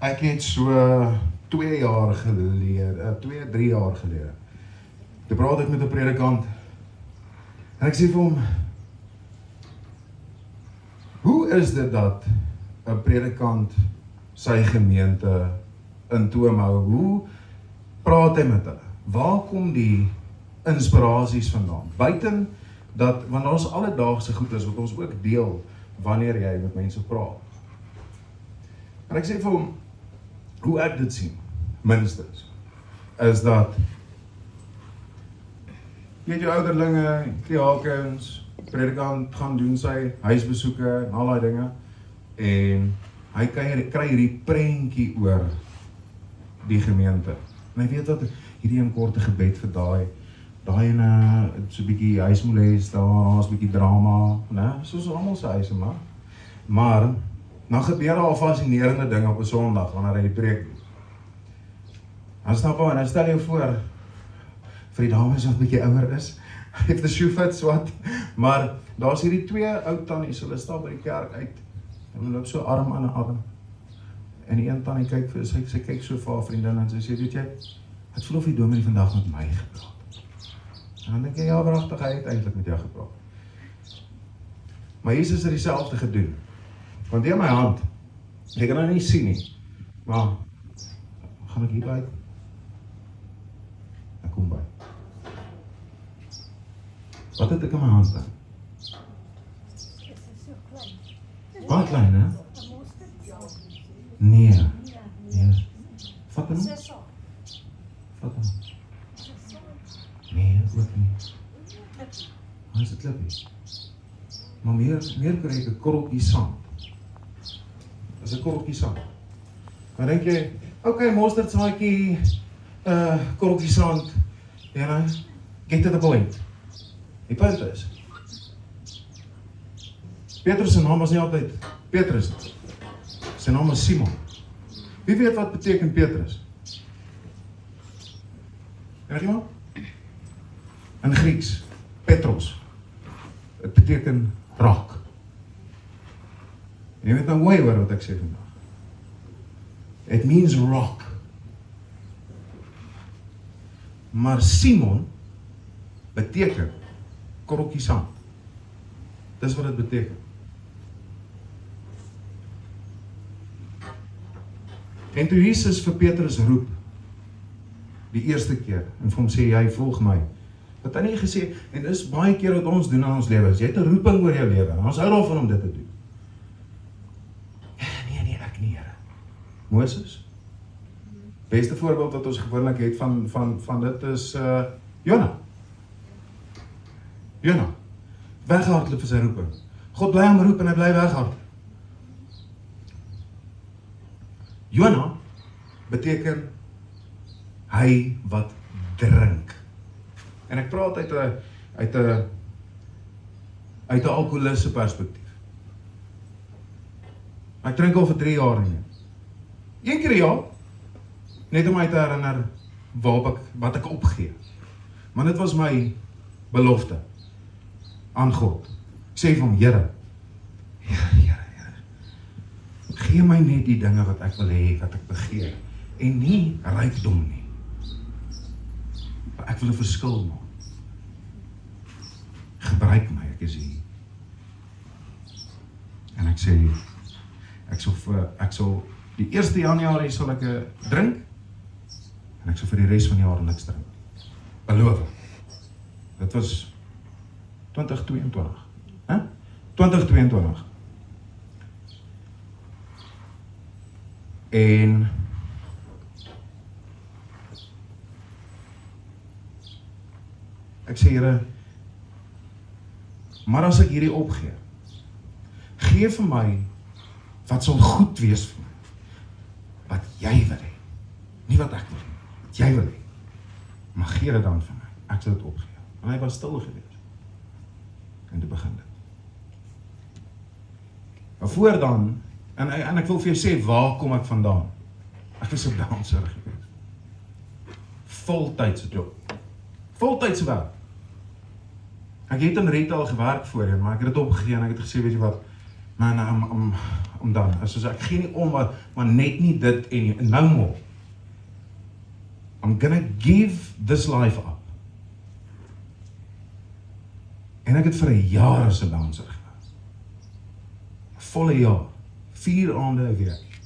Ek het so 2 jaar gelede, 2-3 jaar gelede, toe praat ek met 'n predikant, en ek sê vir hom, hoe is dit dat 'n predikant sy gemeente in toom hou? Hoe praat hy met hulle? Waar kom die inspirasies vandaan? Buiten dat, want ons alledaagse goed is wat ons ook deel wanneer jy met mense praat. En ek sê vir hom, hoe ek dit sien, minstens, is dat jy het jou ouderlinge, kleakens, predikant gaan doen sy huisbesoeke en al die dinge, en hy kry hierdie prentjie oor die gemeente. En hy weet wat, hierdie een korte gebed vir daai ene, so 'n bietjie huismoles, daar's 'n bietjie drama, né? Soos almal se huise maar dan gebeur daar al fascinerende dinge op 'n Sondag wanneer hy die preek doen. Dan stap hy en dan stel jy voor vir die dames wat 'n bietjie ouer is, if the shoe fits wat, maar daar's hierdie 2 ou tannies, hulle stap by die kerk uit en hulle loop so arm aan 'n arm. En die een tannie kyk vir sy kyk so vir haar vriendin en sy sê, weet jy, ek voel of die dominee vandag met my gepraat. En dan dink jy, ja, wragtig, hy het eintlik met jou gepraat. Maar Jesus het dieselfde gedoen. Want deur my hand, ek kan nou nie sien nie, maar gaan ek hier by? Ek kom by. Wat het ek in my hand dan? Wat klein, hè? Nee. Vat hem? Vat hem. Nee, ook nie. Waar is het klippie? Maar meer kry ek 'n korreltjie sand. Dis 'n korreltjie sand. Dan dink jy, okay, mosterdsaadjie, korreltjie sand, get to the point. Die punt is, Petrus se naam was nie altyd Petrus nie. Sy naam is Simon. Wie weet wat beteken Petrus? Weet iemand? In Grieks, Petros. Het beteken rock. En jy weet nou mooi hoor wat ek sê vandag. It means rock. Maar Simon beteken korreltjie sand. Dis wat dit beteken. En toe Jesus vir Petrus roep, die eerste keer, en vir hom sê, jy volg my. Wat hy nie gesê, en dis baie keer wat ons doen in ons lewens, jy het 'n roeping oor jou lewe, en ons hou daarvan om dit te doen. Nee, ek nie, Here. Moses. Beste voorbeeld wat ons gewoonlik het van dit is Jona. Jona. Weghardloop vir sy roeping. God bly hom roep en hy bly weghardloop. Jona beteken hy wat drink. En ek praat uit 'n alkoholiste perspektief. Ek drink al vir 3 jaar nie. Een keer 'n jaar, net om my te herinner wat ek opgee. Maar dit was my belofte aan God. Ek sê vir hom, Here, gee my net die dinge wat ek wil hê, wat ek begeer, en nie rykdom nie. Maar ek wil 'n verskil maak. Gebruik my, ek is hier. En ek sê, ek sal die 1 Januarie sal ek drink, en ek sal vir die res van die jaar niks drink. Beloof. Dit was 2022. 2022. En ek sê, Here, maar as ek hierdie opgee, gee vir my wat sal goed wees vir my, wat jy wil hê, nie wat ek wil hê, wat jy wil hê, maar gee dit dan vir my, ek sal dit opgee. En hy was stil gewees, en toe begin dit. Maar voor dan, en ek wil vir jou sê, waar kom ek vandaan? Ek was 'n danser gewees. Voltydse job. Voltydse werk. Ek het in retail gewerk voorheen, maar ek het dit opgegee en ek het gesê, weet jy wat, man, om dan, soos ek gee nie om, maar net nie dit en nou more. I'm gonna give this life up. En ek het vir 'n jaar as 'n bouncer gewees. 'n volle jaar. 4 aande 'n week.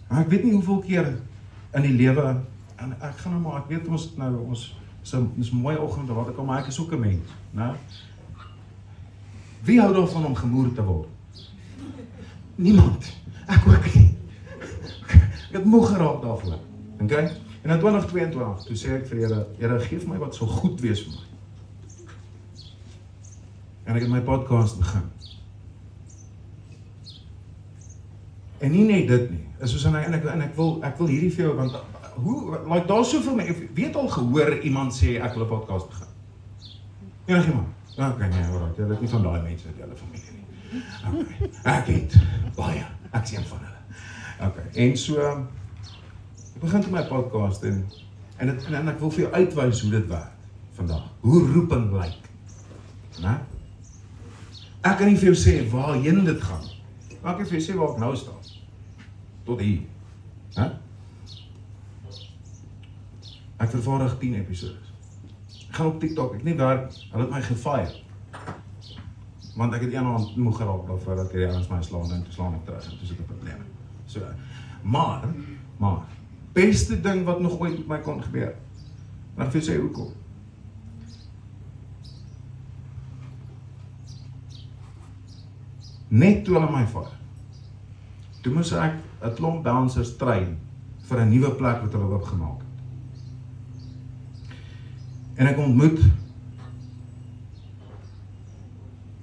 Maar ek weet nie hoeveel keer in die lewe, en ek gaan nou maar, ek weet ons is 'n mooi oggend, wat ek al, maar ek is ook 'n mens, né? Wie hou daarvan om gemoer te word? Niemand. Ek ook nie. Ek het moeg geraak daarvan. Okay? En in 2022, toe sê ek vir Here, gee vir my wat sal goed wees vir my. En ek het my podcast begin. En nie net dit nie. Is soos en ek wil hierdie vir jou, want like daar's soveel mense, weet al gehoor iemand sê ek wil 'n podcast begin. Enigiemand? Okay, nee, alright, jy weet nie van daai mense uit julle familie nie. Okay. Ek weet baie. Ek sien van hulle. Okay. En so ek begin met my podcast en ek wil vir jou uitwys hoe dit werk vandag. Hoe roeping lyk. Né? Ek kan nie vir jou sê waarheen dit gaan. Maar ek kan vir jou sê waar ek nou staan. Tot hier. Hè? Ek vervaardig 10 episodes. Ek gaan op TikTok, ek nie werk, hulle het my gefire. Want ek het een aand moeg geraak daarvoor dat hierdie ouens my slaan en toe slaan ek terug en toe sit ek probleme. So, maar, beste ding wat nog ooit met my kon gebeur. Maar ek wil sê hoekom. Net toe hulle my vat. Toe moes ek 'n klomp bouncers train vir 'n nuwe plek wat hulle opgemaak het. En ek ontmoet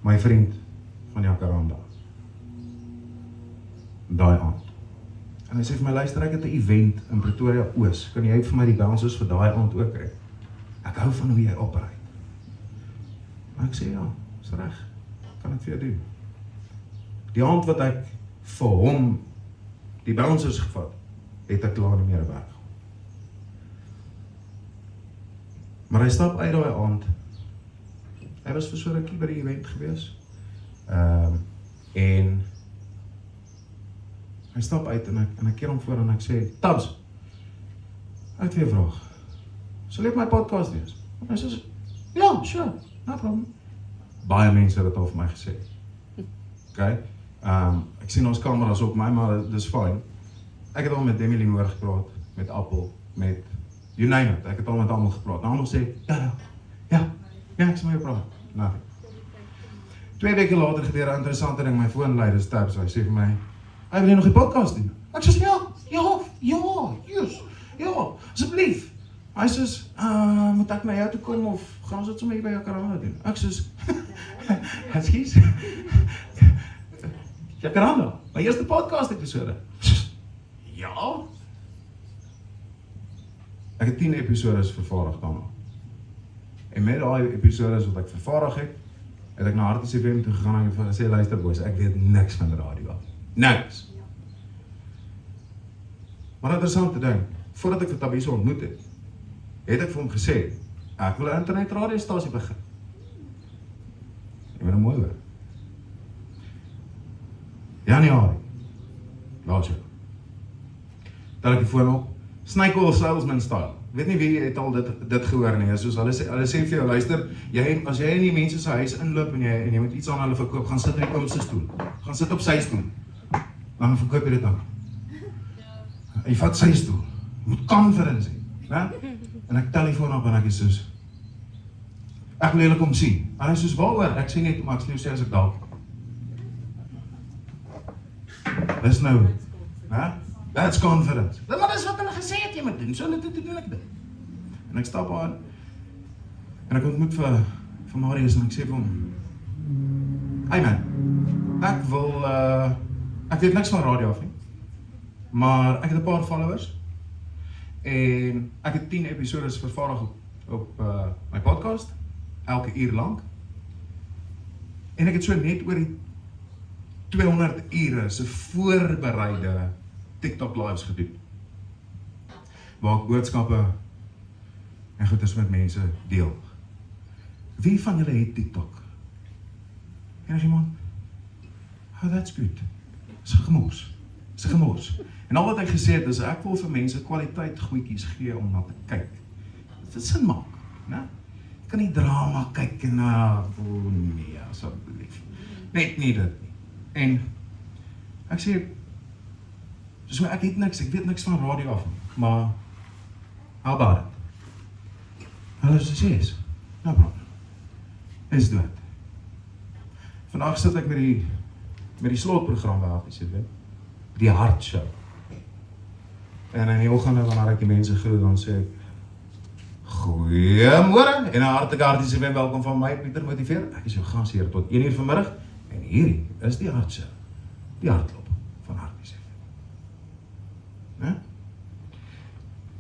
my vriend van Jacaranda. Daai aand. En hy sê vir my, luister, ek het 'n event in Pretoria Oos. Kan jy vir my die bouncers vir daai aand ook kry? Ek hou van hoe jy operate. Maar ek sê ja, is reg. Kan ek vir jou doen. Die aand wat ek vir hom die bouncers gevat, het ek klaar nie meer weg. Maar hy stap uit daai aand. Hy was vir so 'n rukkie by die event gewees. En hy stap uit en ek keer hom voor en ek sê, Tabs, ek het weer 'n vraag. Sal jy op my podcast wees? En hy sê, ja, sure, no problem. Baie mense het dit al vir my gesê. Okay? Ek sien ons kameras op my, maar dis fyn. Ek het al met Demi Limoor gepraat, met Appel, met you name it. Ek het al met almal gepraat. Nou almal sê, ja, ek sê my praat. Nou. 2 weke later gebeur 'n interessante ding. My foon lui, dis Tabs. Hy sê vir my, "Hy wil nog 'n podcast doen." Ek sê, ja, asseblief. Hy sê, moet ek na jou toe kom of gaan ons dit sommer hier by Jacaranda doen? Ek sê, "Ekskuus." Jacaranda, my eerste podcast episode. Ja. Ek het 10 episodes vervaardig daarna. En met daai episodes wat ek vervaardig het ek na Harties FM toe gegaan en ek het gesê, luister boys, ek weet niks van radio. Niks. Maar interessante ding, voordat ek vir Tabiso ontmoet het ek vir hom gesê, ek wil 'n internet radiostasie begin. Jy moet nou mooi hoor. Januarie. Laat jou. Tel ek die foon op. Snake salesman style. Weet nie wie het al dit gehoor nie. Soos hulle sê vir jou, luister, as jy in die mense se huis inloop en jy moet iets aan hulle verkoop, gaan sit in die oom se stoel. Gaan sit op sy stoel. Dan verkoop jy dit aan. Jy vat sy stoel. Jy moet confidence hê, né? En ek tel die foon op en ek is soos, ek wil julle kom sien. En hy soos, waaroor? Ek sê net, maar ek sê as ek dalk. Dis nou, né? That's confidence. Maar dis wat hulle gesê het jy moet doen, so dit doen ek dit. En ek stap aan, en ek ontmoet vir Marius, en ek sê vir hom, hey man, ek weet niks van radio af nie, maar ek het 'n paar followers, en ek het 10 episodes vervaardig op my podcast, elke uur lang, en ek het so net oor die 200 ure se voorbereide TikTok lives gedoen, waar ek boodskappe en goeders met mense deel. Wie van julle het TikTok? Enigiemand? Oh, that's good. Dis gemors. Dis gemors. En al wat hy gesê het, is ek wil vir mense kwaliteit goedjies gee om na te kyk. Dit sin maak, né? Jy kan nie drama kyk en nee, asseblief. Net nie dit nie. En ek sê, so ek het niks, ek weet niks van radio af nie, maar how about it? Hulle sê, no problem. Is dit. Vandag sit ek met die slotprogram by HPCV, die Hart Show. En in die oggende wanneer ek die mense groet, dan sê ek, goeiemôre en 'n hartlike HPCV welkom van my, Pieter Motiveer. Ek is jou gasheer tot 1 uur vanmiddag en hierdie is die Hart Show, die hartklop van HPCV. Né?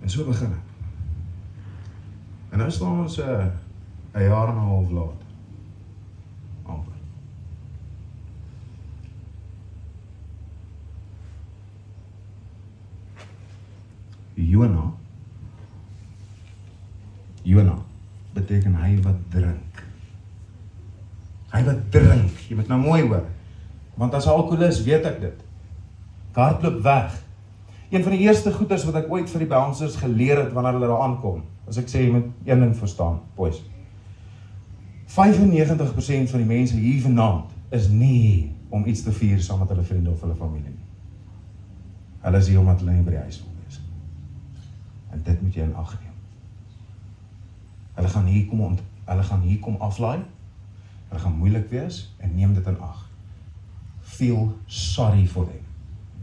En so begin ek. En nou staan ons 'n jaar en 'n half later. Amper. Jona beteken hy wat drink. Hy wat drink, jy moet nou mooi hoor. Want as 'n alkoholist weet ek dit. Hardloop weg. Een van die eerste goeders wat ek ooit vir die bouncers geleer het wanneer hulle daar aankom, as ek sê jy moet een ding verstaan, boys. 95% van die mense hier vanaand is nie om iets te vier saam met hulle vriende of hulle familie nie. Hulle is hier omdat hulle nie by die huis wil wees. En dit moet jy in ag neem. Hulle gaan hier kom aflaai, hulle gaan moeilik wees en neem dit in ag. Feel sorry for them.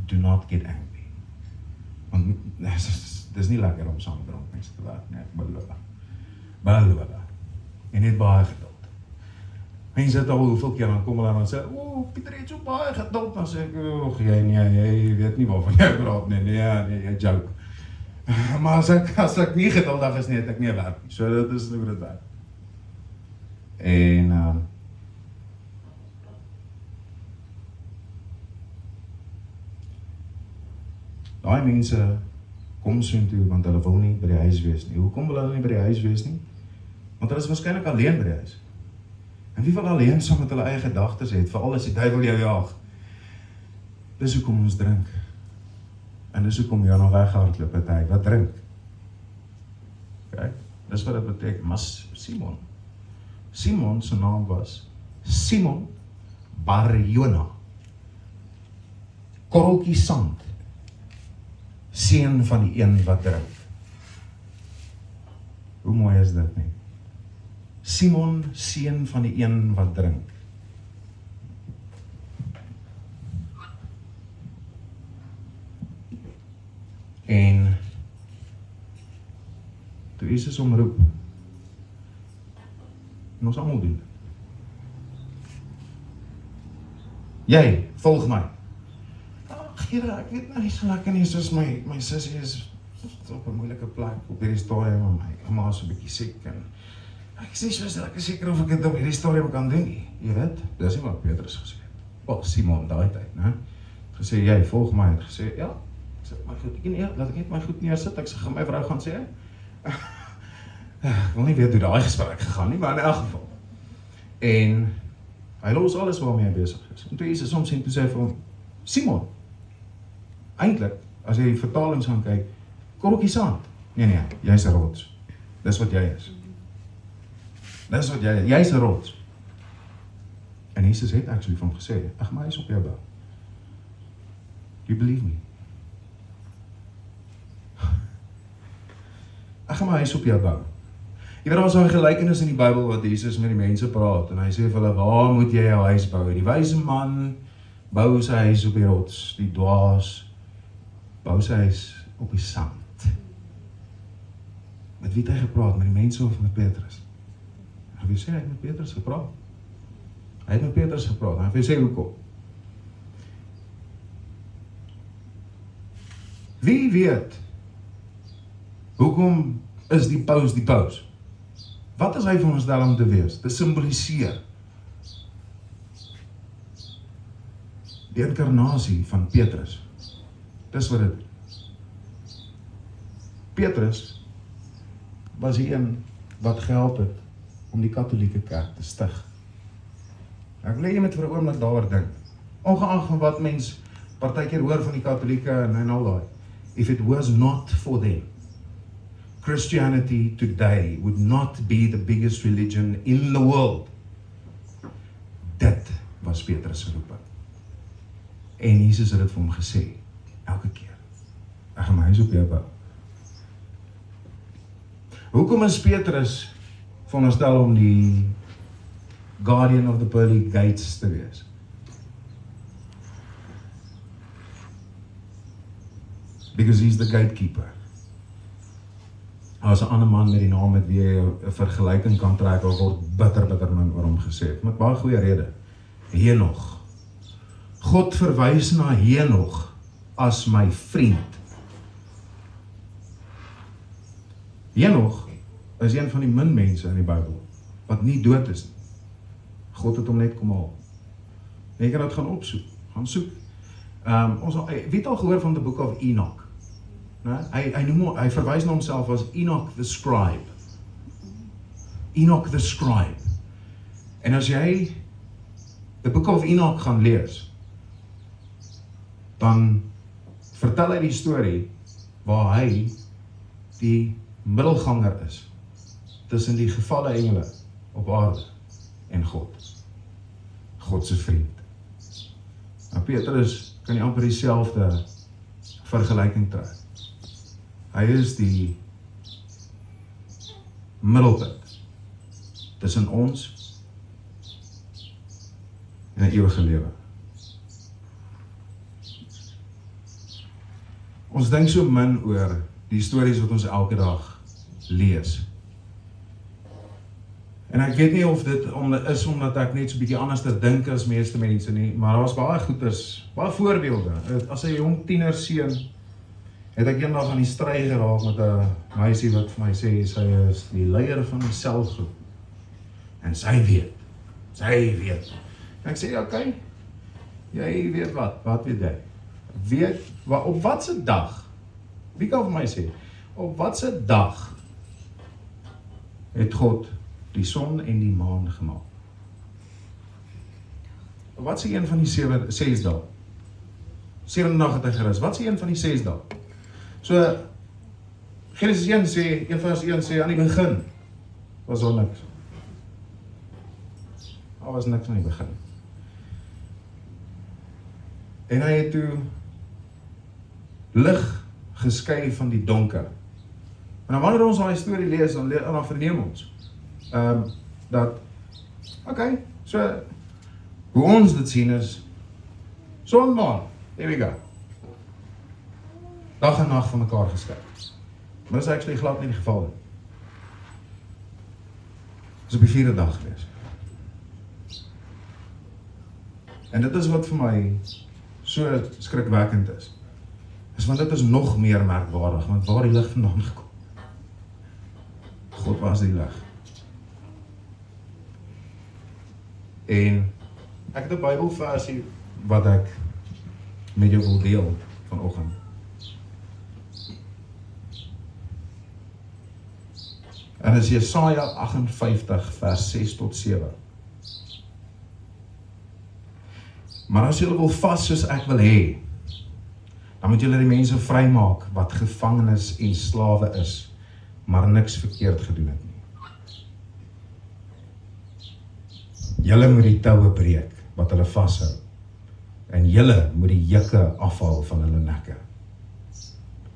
Do not get angry. Want dis nie lekker om saam met dronk mense te werk nie, ek beloof. En net baie geduld. Mense het al hoeveel keer dan kom hulle en sê, Pieter het so baie geduld, dan sê ek, jy weet nie waarvan jy praat nie, nee, jy joke. Maar as ek nie geduldig is nie, het ek nie werk nie, so dit is hoe dit werk. En daai mense kom soontoe want hulle wil nie by die huis wees nie. Hoekom wil hulle nie by die huis wees nie? Want hulle is waarskynlik alleen by die huis. En wie wil alleen saam met hulle eie gedagtes het, veral as die duiwel jou jaag? Dis hoekom ons drink. En dis hoekom jy nou weghardloop het hy, wat drink? Kijk, dis wat dit beteken, maar Simon se naam was Simon Bar Jona. Korreltjie sand. Seun van die een wat drink. Hoe mooi is dit nie? Simon, seun van die een wat drink. En toe Jesus hom roep, en ons almal doen. Jy, volg my. Here, ek weet nou nie so lekker nie, soos my sussie is op 'n moeilike plek op hierdie stadium, en my ma is 'n bietjie siek, en ek sê soos ek is seker of ek dit op hierdie stadium kan doen nie. Jy weet, dis nie wat Petrus gesê het. Wel, Simon daai tyd, né? Gesê, jy, volg my, het gesê, ja, ek sê, my goed, laat ek net my goed neersit, ek sê, gaan my vrou gaan sê, ek wil nie weet hoe daai gesprek gegaan nie, maar in elk geval. En hy los alles waarmee hy besig is. En toe Jesus hom sien, toe sê hy vir hom, Simon, eintlik, as jy die vertalings gaan kyk, korreltjie sand. Nee, jy's 'n rots. Dis wat jy is. Dis wat jy is. Jy's 'n rots. En Jesus het actually vir hom gesê, ag, maar hy is op jou bou. Do you believe me? Ag, maar hy is op jou bou. Jy weet, daar is 'n gelykenis in die Bybel wat Jesus met die mense praat, en hy sê vir hulle, waar moet jy jou huis bou? Die wyse man bou sy huis op die rots, die dwaas bou sy huis op die sand. Met wie het hy gepraat? Met die mense of met Petrus? Hy sê, hy het met Petrus gepraat. Hy het met Petrus gepraat, en hy sê, hoekom? Wie weet, hoekom is die paus die paus? Wat is hy veronderstel om te wees? Te simboliseer die inkarnasie van Petrus. Dis wat dit is. Petrus was die een wat gehelp het om die katholieke kerk te stig. Ek wil jy met vir 'n oomblik daaroor dink. ongeag van wat mens partykeer hoor van die Katholieke en al daai. If it was not for them, Christianity today would not be the biggest religion in the world. Dit was Petrus se roeping. En Jesus het dit vir hom gesê, elke keer. Ek gaan my huis op jou bou. Hoekom is Petrus veronderstel om die guardian of the pearly gates te wees? Because he's the gatekeeper. As 'n ander man met die naam met wie jy 'n vergelyking kan trek, word bitter min oor hom gesê, met baie goeie rede. Henog. God verwys na Henog as my vriend. Henog is een van die min mense in die Bybel wat nie dood is nie. God het hom net kom haal. Jy kan dit gaan opsoek, gaan soek. Wie het al gehoor van die boek of Enoch? Hy verwys na homself as Enoch the scribe. Enoch the scribe. En as jy the book of Enoch gaan lees, dan vertel hy die storie waar hy die middelganger is tussen die gevalle engele op aarde en God se vriend. Nou Petrus kan nie amper dieselfde vergelyking trek. Hy is die middelpunt tussen ons en 'n ewige lewe. Ons dink so min oor die stories wat ons elke dag lees. En ek weet nie of dit is omdat ek net so 'n bietjie anders te dink as meeste mense nie, maar daar was baie goeters, baie voorbeelde. As 'n jong tienerseun het ek eendag aan die stry geraak met 'n meisie wat vir my sê sy is die leier van die selgroep. En sy weet. En ek sê, okay, jy weet wat weet jy? Op wat se dag, wie kan vir my sê, op wat se dag het God die son en die maan gemaak? Wat is een van die 6 dae? 7 dae het hy gerus. Wat is een van die 6 dae? So, Genesis 1 sê, 1 vers 1 sê, aan die begin was daar niks. Daar was niks aan die begin. En hy het toe lig geskei van die donker. En dan wanneer ons daai storie lees, dan verneem ons dat, okay, so, hoe ons dit sien is, son, maan, there we go. Dag en nag van mekaar geskei. Maar dit is actually glad nie die geval nie. Dit is op die 4de dag gewees. En dit is wat vir my so skrikwekkend is want dit is nog meer merkwaardig, want waar die lig vandaan gekom? God was die lig. En ek het 'n Bybelversie wat ek met jou wil deel vanoggend. En dit is Jesaja 58 vers 6 tot 7. Maar as julle wil vas soos ek wil hê, dan moet julle die mense vrymaak wat gevangenes en slawe is, maar niks verkeerd gedoen het nie. Julle moet die toue breek wat hulle vashou, en julle moet die jukke afhaal van hulle nekke.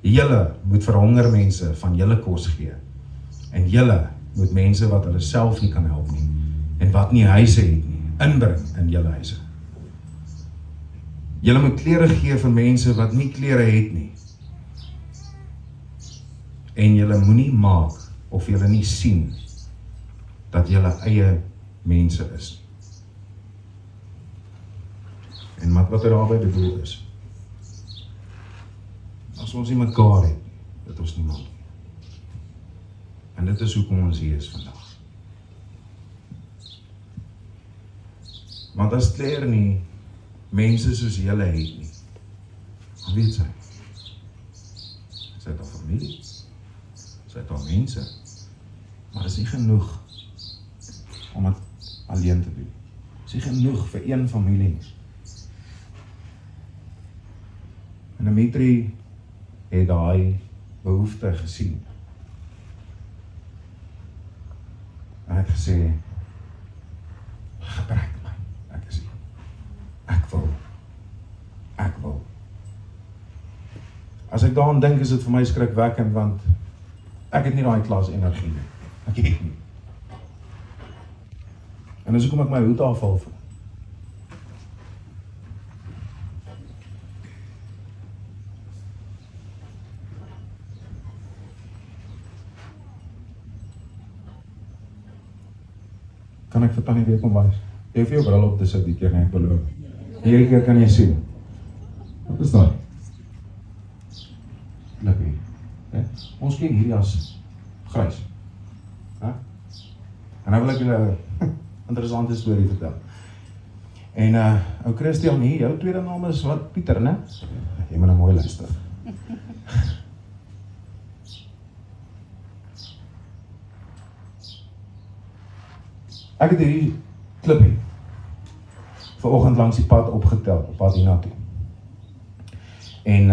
Julle moet vir honger mense van julle kos gee, en julle moet mense wat hulle self nie kan help nie, en wat nie huise het nie, inbring in julle huise. Julle moet klere gee vir mense wat nie klere het nie. En julle moenie maak of julle nie sien dat julle eie mense is. En wat daarby bedoel is, as ons nie mekaar het, dat ons niemand nie. En dit is hoekom ons hier is vandag. Want as Claire nie mense soos julle het nie, dan weet sy. Sy het al familie, sy het al mense, maar is nie genoeg om het alleen te doen. Is nie genoeg vir een familie nie. En Dimitri het daai behoefte gesien. En hy het gesê, gebruik my, ek is hier. Ek wil. As ek daaraan dink, is dit vir my skrikwekkend, want ek het nie daai klas energie nie. Ek het nie. En dis hoekom ek my hoed afhaal vir. Kan ek vir Tannie weer kom wys? Jy hoef jou bril op te sit die keer, nee, ek beloof. Hierdie keer kan jy sien. Wat is daai? Lippie. Ons ken hierdie as grys. En nou wil ek julle 'n interessante storie vertel. En ou Christian hier, jou tweede naam is wat? Pieter, né? Jy moet nou mooi luister. Ek het hierdie klippie vanoggend langs die pad opgetel, op pad hiernatoe. En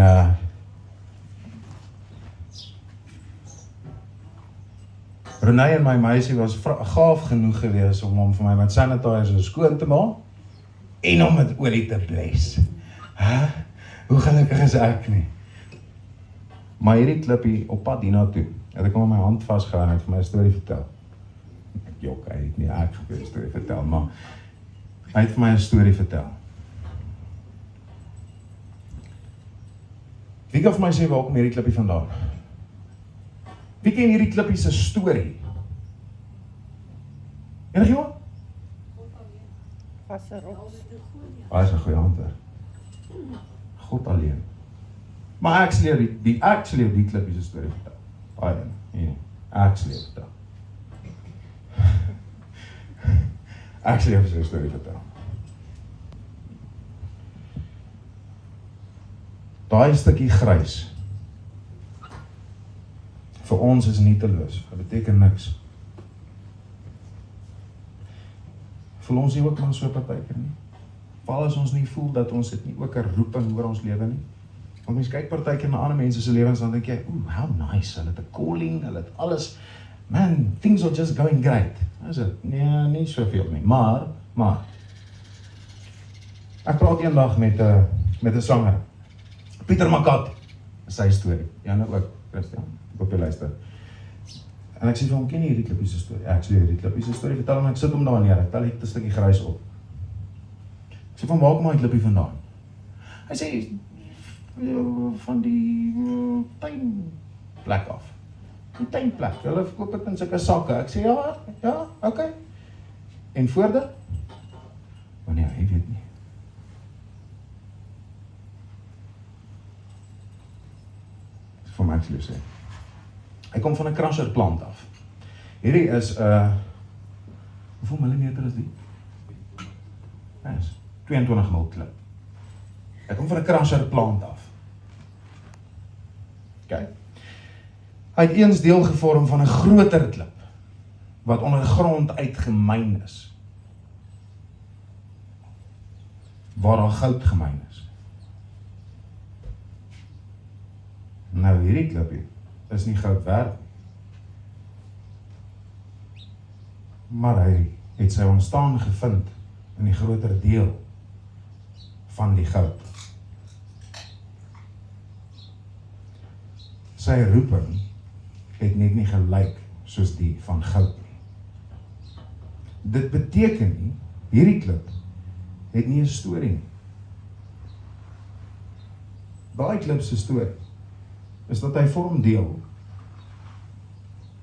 Renée en my meisie was gaaf genoeg geweest om hom vir my met sanitizer skoon te maak en om met olie te bles. Hoe gelukkig is ek nie? Maar hierdie klippie op pad hiernatoe, het ek hom in my hand vasgehou en het vir my 'n storie vertel. Ek jok, hy het nie ek vir 'n storie vertel, maar hy het vir my 'n storie vertel. Wie kan vir my sê waar kom hierdie klippie vandaan? Wie ken hierdie klippie se storie? Enigiemand? Was 'n rots. Hy is 'n goeie antwoord. God alleen. Maar ek sal die klippie se storie vertel. Baie nee, ek sal vertel. Ek sal jou sy storie vertel. Daai stukkie grys vir ons is nieteloos. Dit beteken niks. Voel ons nie ook maar so partykeer nie? Val as ons nie voel dat ons het nie ook 'n roeping oor ons lewe nie? Want mens kyk partykeer na ander mense se lewens dan dink jy, how nice, hulle het 'n calling, hulle het alles. Man, things are just going great. Is dit? Nee, nie soveel nie. Maar ek praat eendag met 'n sanger. Pieter Makat, sy storie. Ja, nou ook, Christian. Ek hoop jy luister. En ek sê vir hom, ken jy hierdie klippie se storie? Ek sê hierdie klippie se storie vertel hom, ek sit hom daar neer, ek tel net 'n stukkie grys op. Ek sê van waar kom hy klippie vandaan? Hy sê van die tuinplek af. Die tuinplek. Hulle verkoop dit in sulke sakke. Ek sê ja, okay. En voorde? Maar nee, hy weet nie. Vir my sê sê. Hy kom van 'n krasserplant af. Hierdie is hoeveel millimeter is die? Dis 22 mm klip. Hy kom van 'n krasserplant af. Kyk. Hy het eens deel gevorm van 'n groter klip wat onder grond uitgemyn is. Waar daar goud gemyn is. Nou hierdie klippie is nie goud werd nie. Maar hy het sy ontstaan gevind in die groter deel van die goud. Sy roeping het net nie gelyk soos die van goud nie. Dit beteken nie, hierdie klip het nie 'n storie nie. Daai klip se storie is dat hy vorm deel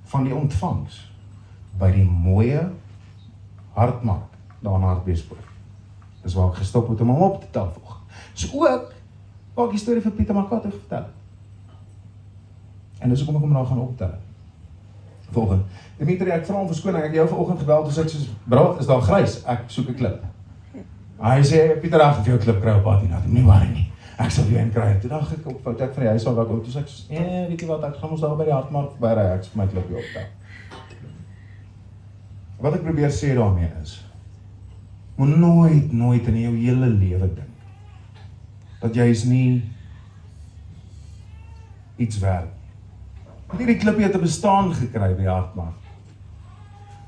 van die ontvangs by die mooie hartmark daar in Hartbeespoort. Dis waar ek gestop het om hom op te tel volg. So ook waar ek die storie vir Pieter Makat vertel. En dis hoekom ek hom nou gaan optel. Volgende. Dimitri, ek vra hom verskoning, ek het jou vanoggend gebel toe sê ek soos, bro, is daar grys? Ek soek 'n klip. Hy sê, Pieter, ek gaan vir jou 'n klip kry op pad hiernatoe. Nie worry nie. Ek sal jou een kry. Toe dink ek op fout ek van die huis al wat toe sê ek, weet jy wat, ek gaan ons daar by die hartmark verby ry, ek vir my klipie optel. Wat ek probeer sê daarmee is, moet nooit in jou hele lewe dink dat jy is nie iets werd. Want hierdie klippie het 'n bestaan gekry by Hartman.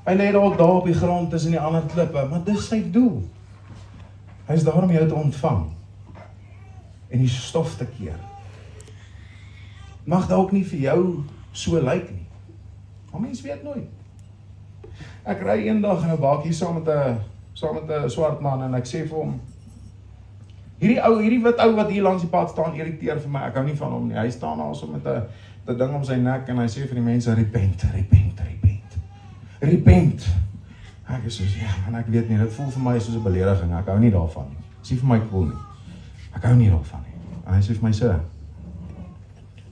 Hy lê dalk daar op die grond tussen die ander klippe, maar dis sy doel. Hy is daar om jou te ontvang en die stof te keer. Mag dalk nie vir jou so lyk nie, maar mens weet nooit. Ek ry eendag in 'n bakkie saam met 'n swart man en ek sê vir hom, hierdie wit ou wat hier langs die pad staan irriteer vir my, ek hou nie van hom nie. Hy staan daar so met 'n ding om sy nek en hy sê vir die mense, repent. Ek is soos, ja, en ek weet nie, dit voel vir my soos 'n belediging, ek hou nie daarvan nie. Dis nie vir my cool nie. Ek hou nie daarvan nie. En hy sê vir my,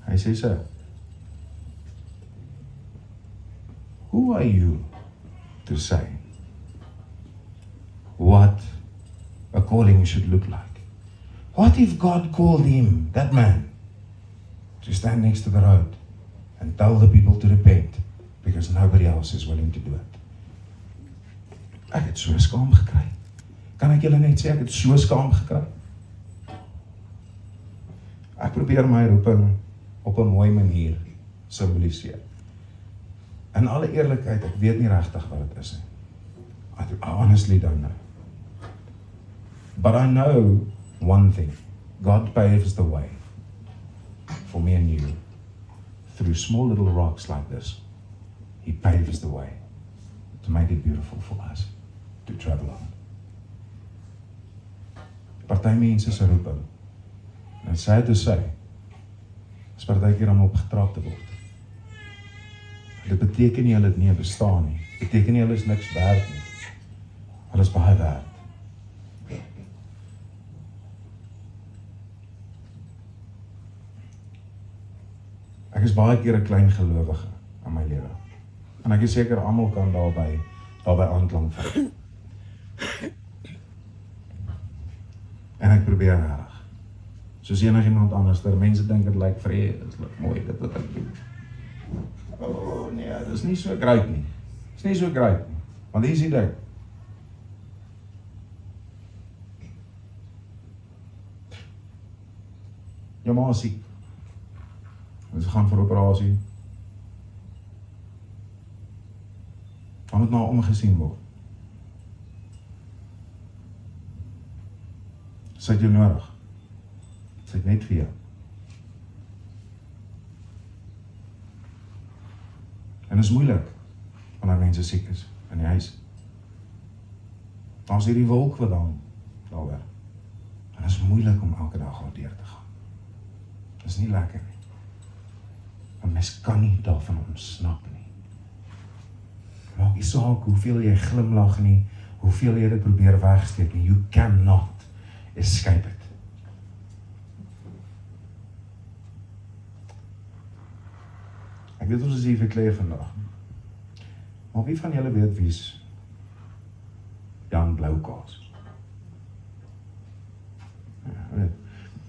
hy sê, who are you to say what a calling should look like? What if God called him, that man, to stand next to the road and tell the people to repent because nobody else is willing to do it? Ek het so skaam gekry. Kan ek julle net sê, ek het so skaam gekry? Ek probeer my roeping op 'n mooi manier simboliseer. In alle eerlikheid, ek weet nie regtig wat dit is nie. I honestly don't know. But I know one thing. God paves the way for me and you through small little rocks like this. He paves the way to make it beautiful for us to travel on. Party mense se roeping, en sê te sê, is partykeer om opgetrap te word. Dit beteken nie hulle het nie bestaan nie. Dit beteken nie hulle is niks werd nie. Hulle is baie werd. Ek is baie keer 'n klein gelowige in my lewe. En ek is seker almal kan daarbey aanklank vind. En ek probeer reg. Soos enigiemand anders, mense dink dit lyk vreed, dit lyk mooi, dit wat ek doen. Oh nee, dit is nie so great nie. Dit is nie so great nie. Want hier is die ding. Jou ma is siek. Ons gaan vir operasie. Dan moet nou omgesien word. Sy het jou nodig. Sy het net vir jou. En dit is moeilik wanneer mense siek is in die huis. Dan is hierdie wolk wat daar werk. En dit is moeilik om elke dag al deur te gaan. Dit is nie lekker nie. Maar mens kan nie daarvan ontsnap nie. Maak nie saak hoeveel jy glimlag nie, hoeveel jy dit probeer wegsteek nie. You cannot escape it. Ek weet ons is hier verkleed vandag. Maar wie van julle weet wie is Jan Bloukaas? Ja, weet.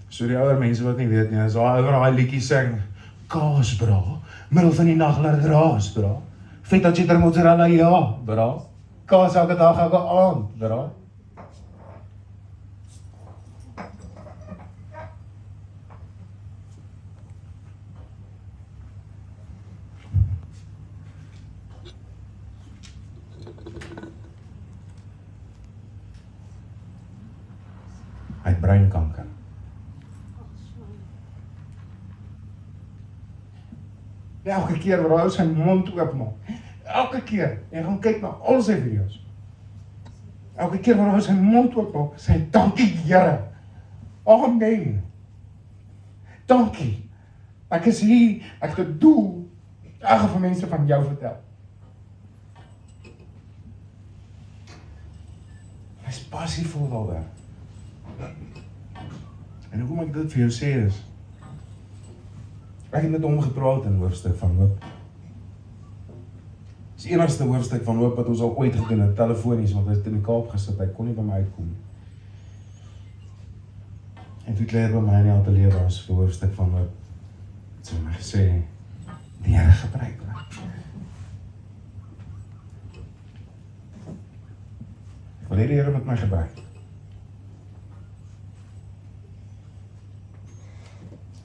So die ouer mense wat nie weet nie, as daar oor daai liedjie sing, kaas bra, middel van die nag laat raas bra. Feta cheddar mozzarella ja, bra. Kaas elke dag elke aand, bra. Hy het breinkanker. Elke keer waar hy sy mond oopmaak, elke keer, en gaan kyk na al sy video's. Elke keer waar hy sy mond oopmaak, sê hy, dankie Here. Amen. Dankie. Ek is hier, ek het gedoel, ek gaan vir mense van jou vertel. Hy is passievol daaroor. En hoekom ek dit vir jou sê is, ek het met hom gepraat in hoofstuk van hoop. Dis die enigste hoofstuk van hoop wat ons al ooit gedoen het, telefonies, want hy het in die Kaap gesit, hy kon nie by my uitkom. En toe Claire by my in die atelier was vir hoofstuk van hoop, het sy my gesê, die Here gebruik my. Wat het die Here met my gebruik?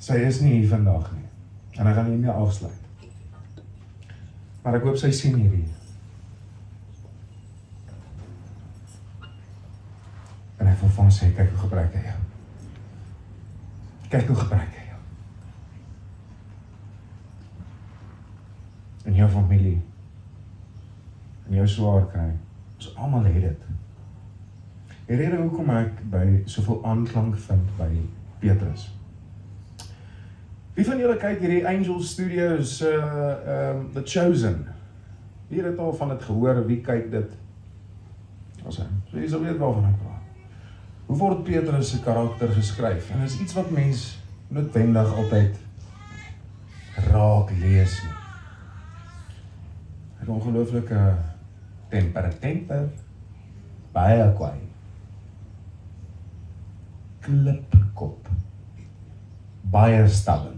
Sy is nie hier vandag nie. En hy gaan hiermee afsluit. Maar ek hoop sy sien hierdie. En hy wil vir ons sê, kyk hoe gebruik hy jou. Kyk hoe gebruik hy jou. In jou familie, in jou swaar kry, ons almal het dit. Die rede hoekom ek by soveel aanklank vind by Petrus. Wie van julle kyk hierdie Angel Studios, The Chosen? Wie het al van dit gehoor, wie kyk dit? So jy sal weet waarvan ek praat. Hoe word Petrus se karakter geskryf? En is iets wat mens noodwendig altyd raak lees nie. Hy het ongelooflike temper, baie kwaai, klipkop, baie stubborn.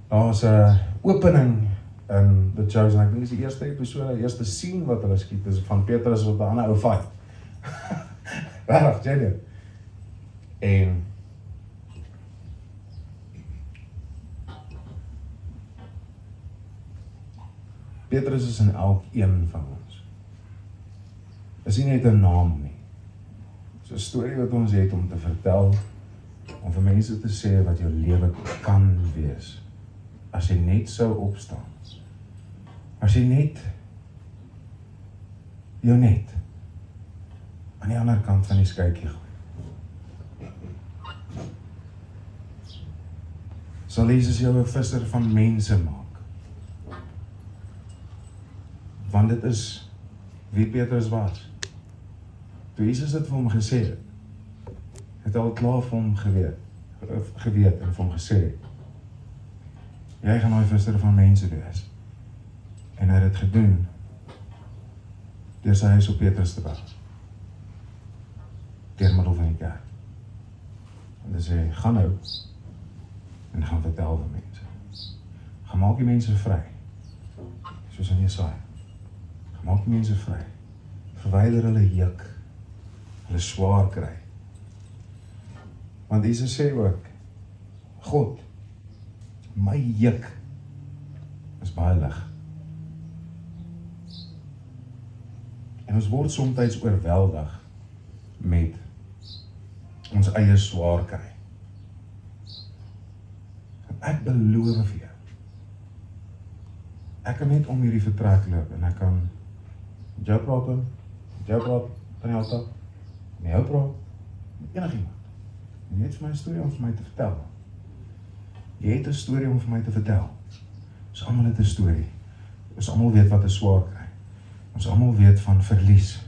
Daar is 'n opening in The Chosen, ek dink is die eerste episode, die eerste scene wat hulle skiet, is van Petrus wat 'n ander ou fight. Regtig, genuine. En Petrus is in elkeen van ons. Is nie net 'n naam nie. Dis 'n storie wat ons het om te vertel, om vir mense te sê wat jou lewe kan wees. As jy net sou opstaan. As jy net jou net aan die ander kant van die skytjie gooi. Sal Jesus jou 'n visser van mense maak. Want dit is wie Petrus was. Toe Jesus het vir hom gesê het hy al klaar vir hom geweet en vir hom gesê, jy gaan 'n visser van mense wees. En hy het dit gedoen deur sy huis op Petrus te bou. Deur middel van die kerk. En hy sê, gaan nou en gaan vertel vir mense. Gaan maak die mense vry. Soos in Jesaja. Gaan maak die mense vry. Verwyder hulle juk. Hulle swaar kry. Want Jesus sê ook, God, my juk is baie lig. En ons word soms oorweldig met ons eie swaar kry. En ek beloof vir jou, ek kan net om hierdie vertrek loop en ek kan met jou praat, Danielta, met jou praat, met enigiemand. En jy het vir my 'n storie om vir my te vertel. Jy het 'n storie om vir my te vertel. Ons almal het 'n storie. Ons almal weet wat 'n swaar kry. Ons almal weet van verlies.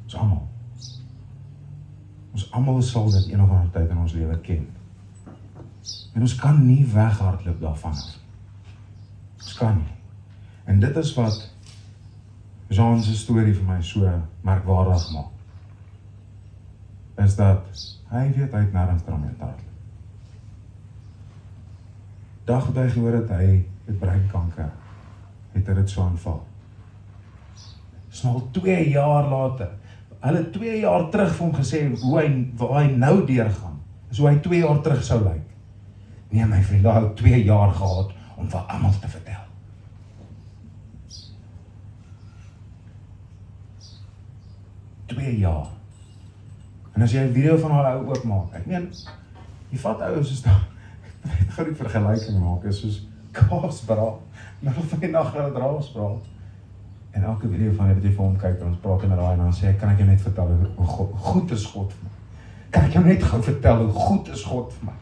Ons almal. Ons almal sal dit een of ander tyd in ons lewe ken. En ons kan nie weghardloop daarvan af. Ons kan nie. En dit is wat Jean se storie vir my so merkwaardig maak. Is dat hy weet hy het nêrens daarmee te hardloop. Dag wat hy gehoor het hy het breinkanker, het hy dit so aanval. Dis nou al 2 jaar later. Hulle 2 jaar terug vir hom gesê waar hy nou deurgaan. Is hoe hy 2 jaar terug sou lyk. Nee my vriend, daar het 2 jaar gehad om vir almal te vertel. 2 jaar. En as jy 'n video van haar ou oopmaak, ek meen, jy vat ouens soos daar, ek gaan nie vergelyking maak, is soos kaasbraal, middel van die nag hulle draasbraal. En elke video van wat jy vir hom kyk, ons praat met daai en dan sê hy, kan ek jou net vertel hoe goed is God vir my? Kan ek jou net gou vertel hoe goed is God vir my?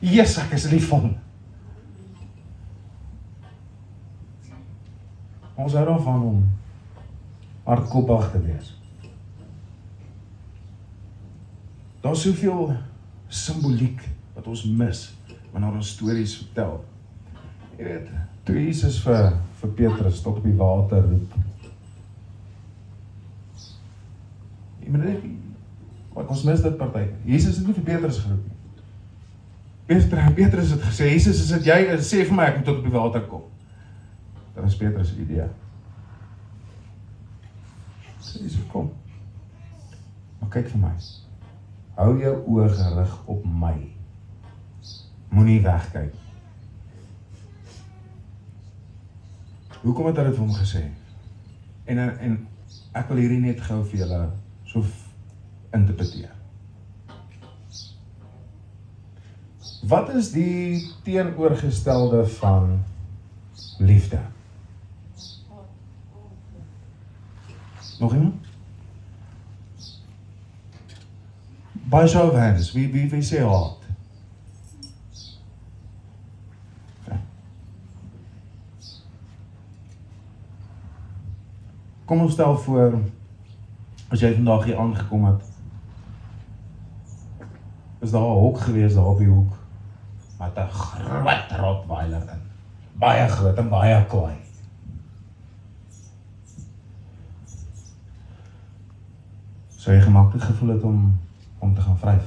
Jesus, ek is lief vir hom. Ons hou daarvan om hardkoppig te wees. Daar is soveel simboliek wat ons mis wanneer ons stories vertel. Jy weet, toe Jesus vir Petrus tot op die water roep. Jy moet net, ons mis dit party. Jesus het nie vir Petrus geroep nie. Petrus het gesê, Jesus, is dit jy, sê vir my, ek moet tot op die water kom. Dat is Petrus se idee. Sê Jesus, kom. Maar kyk vir my. Hou jou oë gerig op my. Moenie wegkyk. Hoekom het hy dit vir hom gesê? En ek wil hierdie net gou vir julle so interpreteer. Wat is die teenoorgestelde van liefde? Nog iemand? By show of hands, wie sê haat? Kom ons stel voor, as jy vandag hier aangekom het, is daar 'n hok gewees daar op die hoek, met 'n groot Rottweiler in. Baie groot en baie kwaai. Sou jy gemaklik gevoel het om te gaan vryf?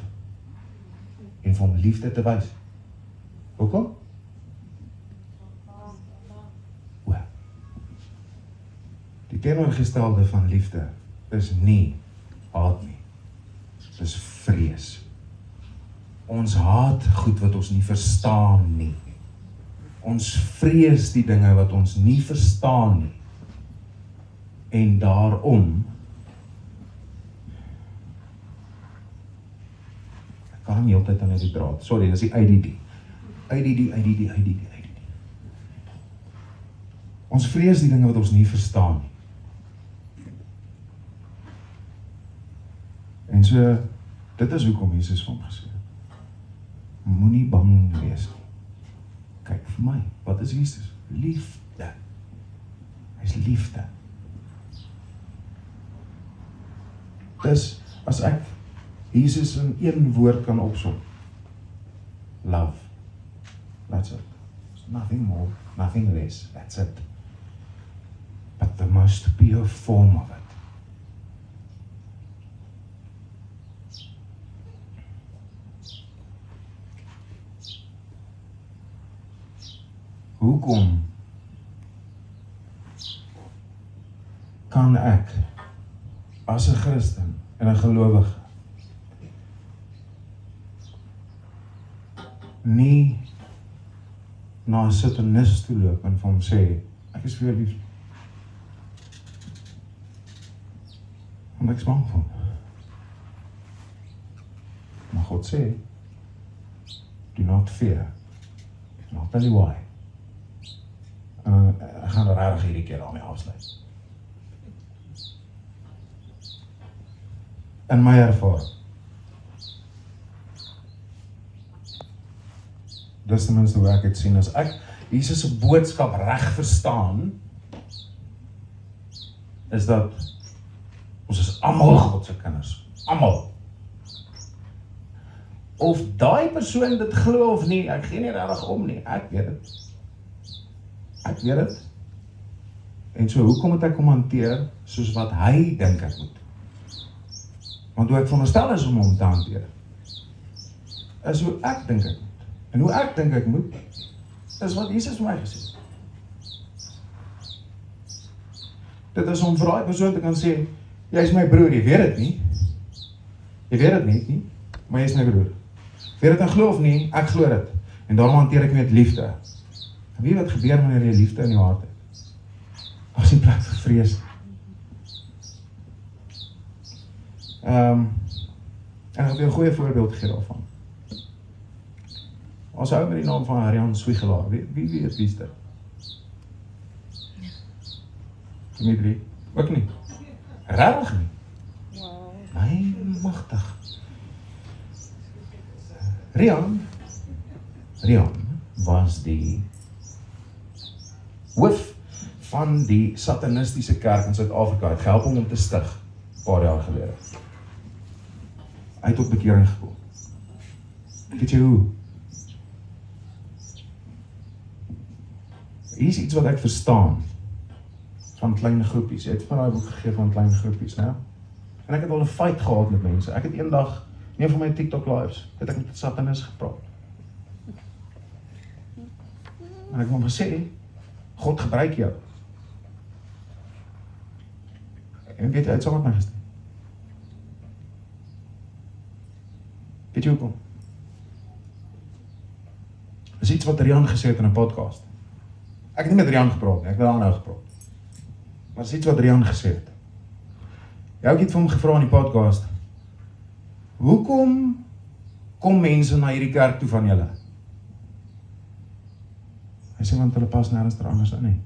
En vir hom liefde te wys? Hoekom? Die teenoorgestelde van liefde is nie haat nie. Dis vrees. Ons haat goed wat ons nie verstaan nie. Ons vrees die dinge wat ons nie verstaan nie. En daarom ek kan nie heeltyd aan die draad. Sorry, dis die ADD. ADD. Ons vrees die dinge wat ons nie verstaan nie. En so, dit is hoekom Jesus vir hom gesê het. Moenie bang wees nie. Kyk vir my, wat is Jesus? Liefde. Hy is liefde. Dus, as ek Jesus in een woord kan opsom, love. That's it. There's nothing more, nothing less. That's it. But the most pure form of it. Hoekom kan ek as 'n Christen en 'n gelowige nie na 'n satanis toe loop en vir hom sê, ek is vir jou lief? Want ek is bang vir hom. Maar God sê, do not fear. And I'll tell you why. Ek gaan regtig hierdie keer daarmee afsluit. In my ervaring, dis ten minste hoe ek het sien, as ek Jesus se boodskap reg verstaan, is dat ons is almal God se kinders. Almal. Of daai persoon dit glo of nie, ek gee nie regtig om nie, ek weet dit. Ek weet dit. En so, hoekom het ek hom hanteer soos wat hy dink ek moet? Want hoe ek veronderstel is om hom te hanteer, is hoe ek dink ek moet. En hoe ek dink ek moet, is wat Jesus vir my gesê het. Dit is om vir daai persoon te kan sê, jy is my broer, jy weet dit nie. Jy weet dit nie, maar jy is my broer. Weet dit en glo of nie, ek glo dit. En daarom hanteer ek met liefde. En weet wat gebeur wanneer jy liefde in jou hart het? Daar is nie plek vir vrees. En ek wil jou 'n goeie voorbeeld gee daarvan. Ons hou met die naam van Rian Swiegelaar. Wie weet wie is dit? Dimitri? Ook nie. Regtig nie. My magtig. Rian was die hoof van die satanistiese kerk in Suid-Afrika. Het gehelp om te stig, 'n paar jaar gelede. Hy het tot bekering gekom. Weet jy hoe? Hier is iets wat ek verstaan van klein groepies. Jy het van daai boek gegee van klein groepies, né? En ek het al 'n fight gehad met mense. Ek het eendag, een van my TikTok lives, het ek met 'n satanis gepraat. En ek het hom gesê, God gebruik jou. En weet jy, hy het saam met my gestem. Weet jy hoekom? Dis iets wat Rian gesê het in 'n podcast. Ek het nie met Rian gepraat nie, ek het met Anna gepraat. Maar dis iets wat Rian gesê het. Ek het vir hom gevra in die podcast, hoekom kom mense na hierdie kerk toe van julle? Hy sê, want hulle pas nergens anders in nie.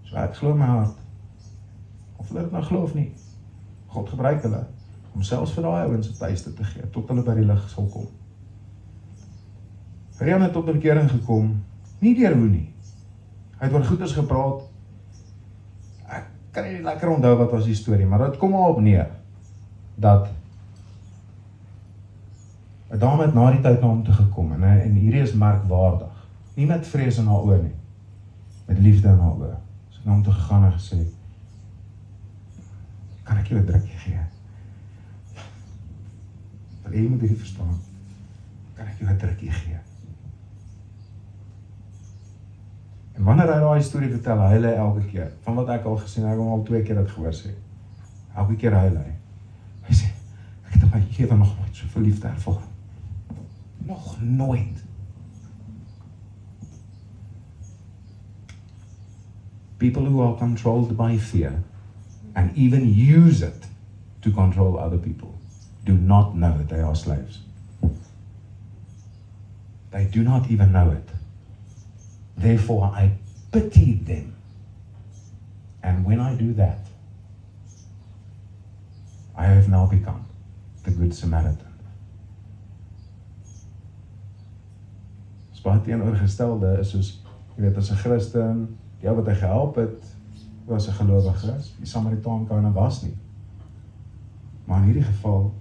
So ek glo in my hart, of hulle dit nou glo of nie, God gebruik hulle, om selfs vir daai ouens 'n tuiste te gee, tot hulle by die lig sal kom. Rian het tot bekering gekom, nie deur hoe nie. Hy het oor goeders gepraat, ek kan nie lekker onthou wat was die storie, maar dit kom al op neer, dat 'n dame het na die tyd na hom toe gekom, en hierdie is merkwaardig, nie met vrees in haar oë nie, met liefde in haar oë. Sy het na hom toe gegaan en gesê, kan ek jou 'n drukkie gee? Want jy moet hierdie verstaan, kan ek jou 'n drukkie gee? En wanneer hy daai storie vertel, huil hy elke keer, van wat ek al gesien, ek het hom al 2 keer dit gehoor sê, elke keer huil hy. Hy sê, ek het in my lewe nog nooit so liefde ervaar. Nog nooit. People who are controlled by fear and even use it to control other people do not know that they are slaves. They do not even know it. Therefore, I pity them. And when I do that, I have now become the Good Samaritan. Baie teenoorgestelde is soos, jy weet, as 'n Christen, die ou wat hy gehelp het, was 'n gelowige, die Samaritaan kan nou was nie. Maar in hierdie geval,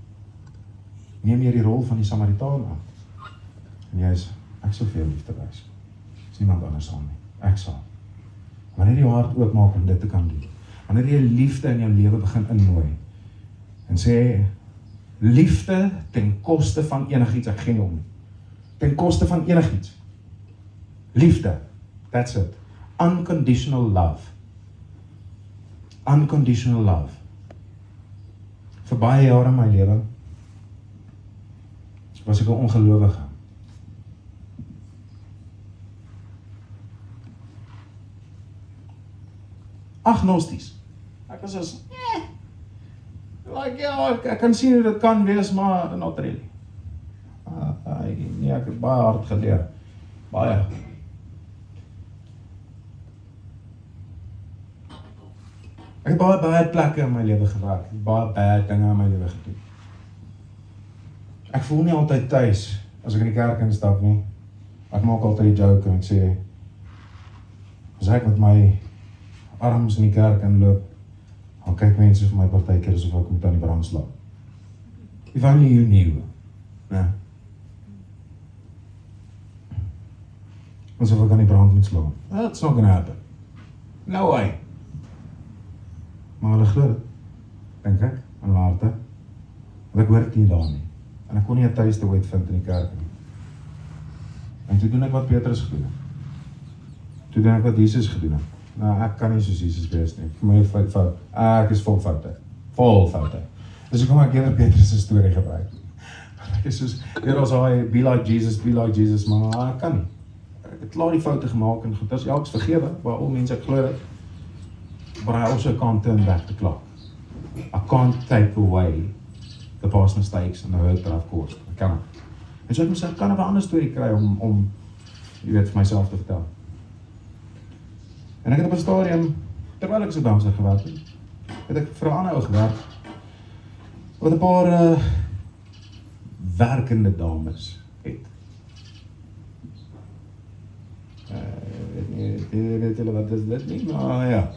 neem jy die rol van die Samaritaan aan. En jy is, ek sal vir jou liefde wys. Is niemand anders aan nie, ek sal. Wanneer jy jou hart oopmaak om dit te kan doen, wanneer jy liefde in jou lewe begin innooi, en sê, liefde ten koste van enigiets, ek gee nie om nie. Ten koste van enigiets. Liefde, that's it. Unconditional love. Unconditional love. Vir baie jare in my lewe was ek 'n ongelowige. Agnosties. Ek was soos, like, ja, ek kan sien hoe dit kan wees, maar not really. Nee, ek het baie hard geleer. Baie. Ek het baie plekke in my lewe gewerk. Ek het baie bad dinge in my lewe gedoen. Ek voel nie altyd tuis as ek in die kerk instap nie. Ek maak altyd die joke en ek sê, as ek met my arms in die kerk inloop, dan kyk mense vir my partykeer asof ek moet aan die brand slaan. If only you knew. Nee. Asof ek aan die brand moet slaan. That's not gonna happen. No way. Maar hulle glo dit, dink ek, in hulle harte. Want ek hoor dit nie daar nie. En ek kon nie 'n tuiste ooit vind in die kerk nie. En toe doen ek wat Petrus gedoen het. Toe doen ek wat Jesus gedoen het. Nou, ek kan nie soos Jesus wees nie. Vir my fout. Ek is vol foute. Vol foute. Dus ek kom ek eerder Petrus' storie gebruik. Ek is soos, hier as hy, be like Jesus, maar ek kan nie. Ek het klaar die foute gemaak en goed, as elkes vergewe, waar al mense ek glo dit, but I also can't turn back the clock. I can't take away the past mistakes and the hurt that I've caused. Ek kan nie. En so ek moet sê, ek kan 'n ander storie kry om jy weet, vir myself te vertel. En ek het op 'n stadium, terwyl ek so dansig gewerk het ek vir 'n ander ou gewerk, wat 'n paar werkende dames het. Weet julle wat is dit nie? Maar ja.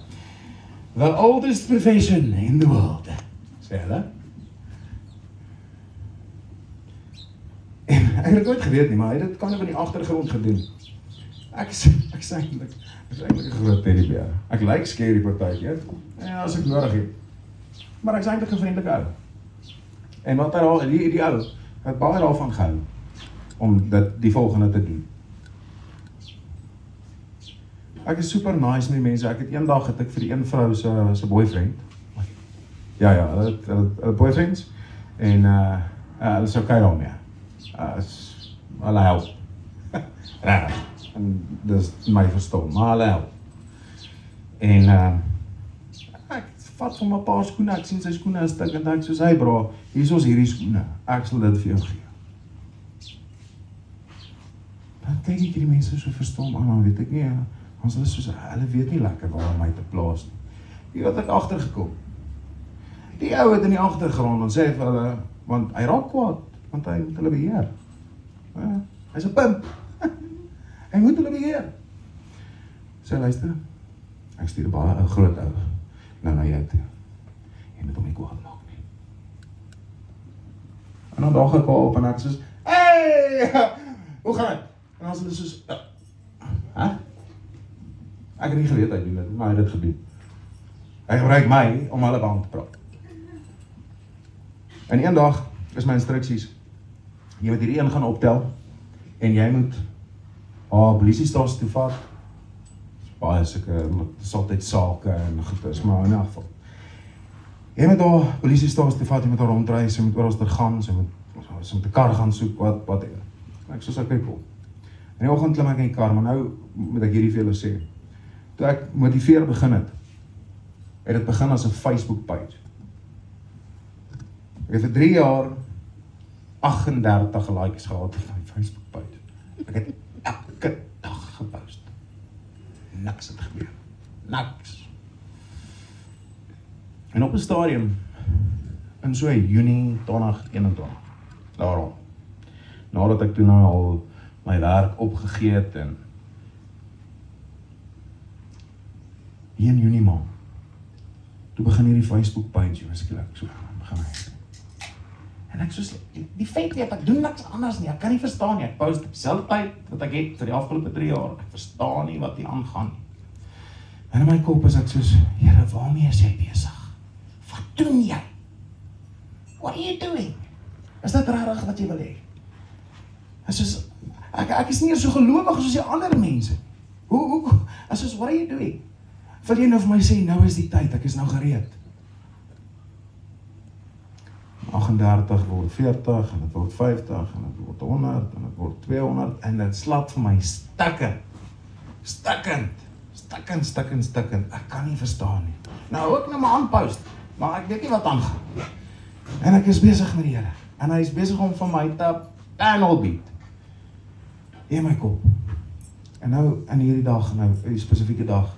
The oldest profession in the world, sê hulle. En ek het dit nooit geweet nie, maar hy het dit kan op in die agtergrond gedoen. Ek is eintlik 'n groot teddybeer. Ek lyk scary partykeer, ja, as ek nodig het. Maar ek is eintlik 'n vriendelike ou. En wat hy al, die ou, het baie daarvan gehou, om die volgende te doen. ek is super nice met die mense. Ek het eendag het ek vir die een vrou se boyfriend. Ja, hulle boyfriends en hulle is okay daarmee. Hulle help. Regtig. En dis my verstaan, maar hulle help. En ek vat van my paar skoene, ek sien sy skoene is stik en ek soos, hey bro, hier is hierdie skoene. Ek sal dit vir jou gee. Dan kyk ek die mense so verstom aan, dan weet ek nie, ons hulle soos, hulle weet nie lekker waar om my te plaas nie. Wie wat ek agtergekom. Die ou het in die agtergrond en sê vir hulle, want hy raak kwaad, want hy moet hulle beheer. Hy's 'n pimp. Hy moet hulle beheer. Sê luister, ek stuur 'n groot ou nou na jou toe. Jy moet hom nie kwaad maak nie. En dan daag ek haar op en ek soos, hey, hoe gaan dit? En dan is hulle soos, Ek het nie geweet hy doen dit, maar hy het dit gedoen. Hy gebruik my om hulle bang te praat. En een dag is my instruksies, jy moet hierdie een gaan optel, en jy moet polisiestasie toe vat. Baie sulke, dis altyd sake en goedes, maar in elk geval. Jy moet daar polisiestasie toe vat, jy moet daar rondry, sy moet oral gaan, sy moet 'n kar gaan soek, wat ek soos ek cool. In die oggend klim ek in die kar, maar nou moet ek hierdie vir julle sê. Toe ek motiveer begin het dit begin as 'n Facebook page. Ek het vir 3 jaar 38 likes gehad op my Facebook page. Ek het elke dag gepost. Niks het gebeur. Niks. En op 'n stadium in so Junie 2021, daarom, nadat ek toe nou al my werk opgegee het en hier in Junie maand, toe begin hierdie Facebook page, skielik so begin hy. En ek soos, die feit weet, ek doen niks anders nie, ek kan nie verstaan nie, ek post op selfde tyd wat ek het vir die afgelope 3 jaar, ek verstaan nie wat hier aangaan nie. En in my kop is ek soos, Here, waarmee is jy besig? Wat doen jy? What are you doing? Is dit regtig wat jy wil hê? Ek is nie so gelowig soos die ander mense. What are you doing? Wil jy nou vir my sê, nou is die tyd, ek is nou gereed. 38 word 40, en het word 50, en het word 100, en het word 200, en het slaap vir my stikkend, ek kan nie verstaan nie. Nou ook nou my aanpost, maar ek weet nie wat aangaan. En ek is besig met die Here, en hy is besig om van my te panel beat. In my kop. En nou, in hierdie dag, nou, die spesifieke dag,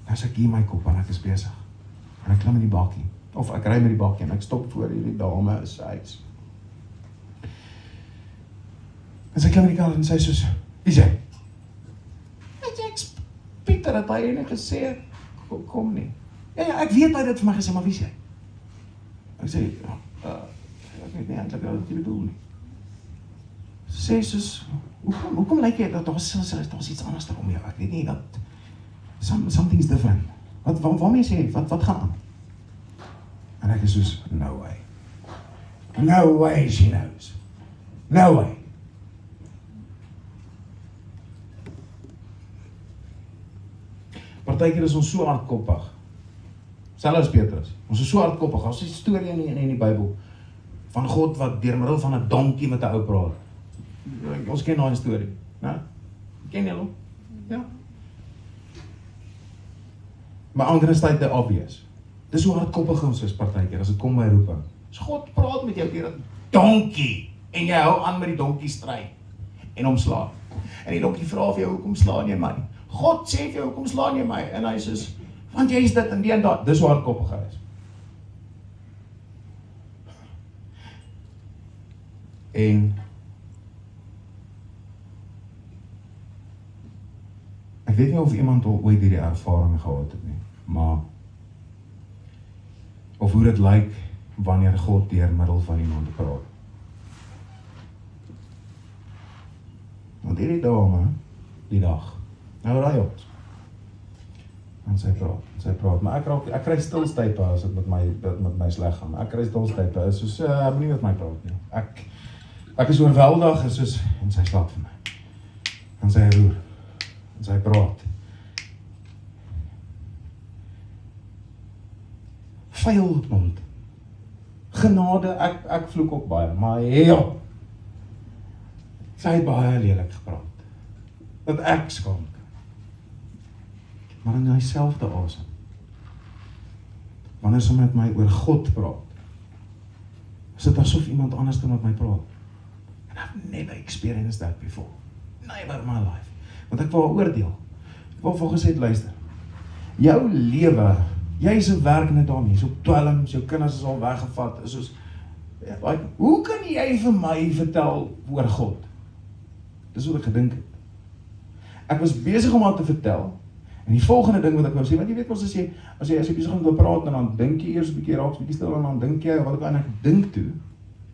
nou is ek hier in my kop, en ek is besig. En ek klim in die bakkie. Of ek ry met die bakkie en ek stop voor hierdie dame is huis. En sy klim in die kar en sy soos, wie is jy? Het jy Pieter het hy ene gesê, kom nie. Ja, ek weet hy dit vir my gesê, maar wie is jy? Ek sê, ek weet nie eintlik wat jy bedoel nie. Sy sê soos, hoekom lyk jy, dat daar is iets anders daarom jou, ek weet nie, dat something's different. Waarmee sê jy, wat gaan aan? En ek is soos, no way. No way she knows. No way. Partykeer is ons so hardkoppig. Selfs Petrus. Ons is so hardkoppig. Ons het 'n storie in die Bybel van God wat deur middel van 'n donkie met 'n ou praat. Ons ken daai storie, né? Ken jy hom? Ja. Maar ander is dit obvious. Dis hoe hardkoppig ons is partykeer as dit kom by roeping. As God praat met jou deur 'n donkie en jy hou aan met die donkie stry en hom slaan. En die donkie vra vir jou, hoekom slaan jy my? God sê vir jou, hoekom slaan jy my? En hy sê, want jy is dit en die en dat. Dis hoe hardkoppig hy is. En ek weet nie of iemand al ooit hierdie ervaring gehad het nie, maar of hoe dit lyk wanneer God deur middel van iemand praat. Want hierdie dame, die dag, nou raai ons. En sy praat, maar ek kry stilstype as dit met my sleg gaan. Ek kry stilstype, is soos, moenie met my praat nie. Ek is oorweldig, en sy slaap vir my. En sy roer, en sy praat. vuil mond. Genade, ek vloek ook baie, maar ja, sy het baie lelik gepraat, dat ek skaam kan. Maar in hy selfde asem, wanneer sy met my oor God praat, is dit asof iemand anders met my praat. And I've never experienced that before. Never in my life. Want ek wou oordeel. Ek wou vir gesê, luister, jou lewe, jy is 'n werkende daarmee, jy's op dwelms, jou kinders is al weggevat, is soos, like, hoe kan jy vir my vertel oor God? Dis wat ek gedink het. Ek was besig om aan te vertel, en die volgende ding wat ek wou sê, want jy weet mos as jy besig om te praat, en dan dink jy eers 'n bietjie raaks, bietjie stil, en dan dink jy, wat ek eintlik dink toe,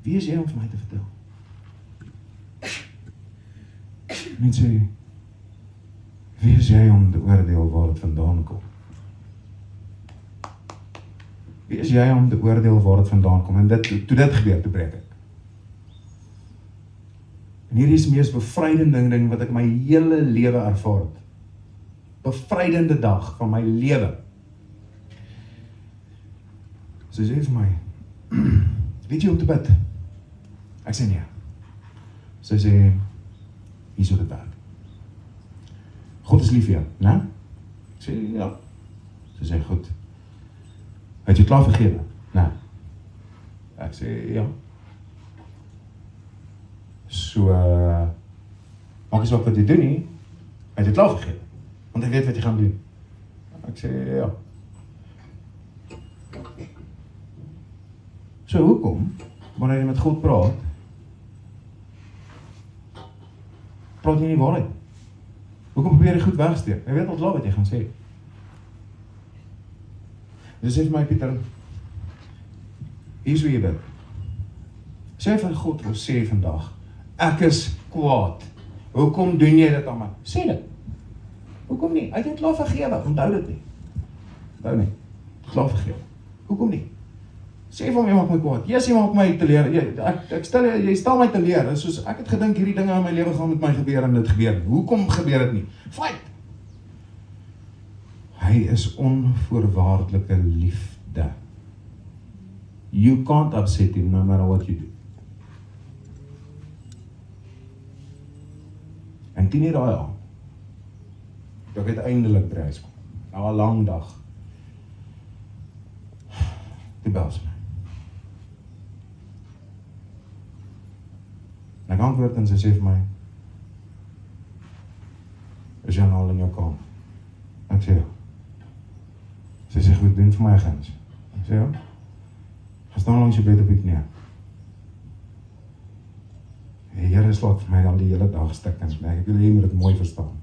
wie is jy om vir my te vertel? Mense sê, wie is jy om te oordeel waar dit vandaan kom? Wie is jy om te oordeel waar dit vandaan kom? En toe dit gebeur, toe breek ek. En hierdie is die mees bevrydende ding wat ek my hele lewe ervaar het. Bevrydende dag van my lewe. Sy sê vir my, weet jy om te bid? Ek sê nee. Sy sê, hier so dit werk. God is lief vir jou, né? Ek sê ja. Sy sê goed. Het jy klaar vergewe? Nee. Ek sê ja. So, maak nie saak wat jy doen nie, het jy klaar vergewe, want hy weet wat jy gaan doen. Ek sê ja. So, hoekom, wanneer jy met God praat jy nie waarheid? Hoekom probeer jy goed wegsteek? Jy weet al klaar wat jy gaan sê. Dus sê vir my, Pieter, hier is hoe jy bid. Sê vir God wil sê vandag, ek is kwaad. Hoekom doen jy dit aan my? Sê dit. Hoekom nie? Hy het klaar vergewe, onthou dit nie. Onthou nie. Klaar vergewe. Hoekom nie? Sê vir my, maak my kwaad. Jy maak my te leer. Jy stel my te leer. Soos ek het gedink hierdie dinge in my lewe gaan met my gebeur en dit gebeur nie. Hoekom gebeur dit nie? Fight. Hy is onvoorwaardelike liefde. You can't upset him no matter what you do. En 10:00 daai aan, ek het eindelik by huis kom, na 'n lang dag, die bel sy my. En ek antwoord en sy sê vir my, is jy al in jou kamer? Ek sê ja. Sy sê goed, doen vir my 'n guns. Ek sê ja. Ga staan langs jou bed op die knie. Die Here slaat vir my dan die hele dag stikkend. Ek wil jy moet dit mooi verstaan.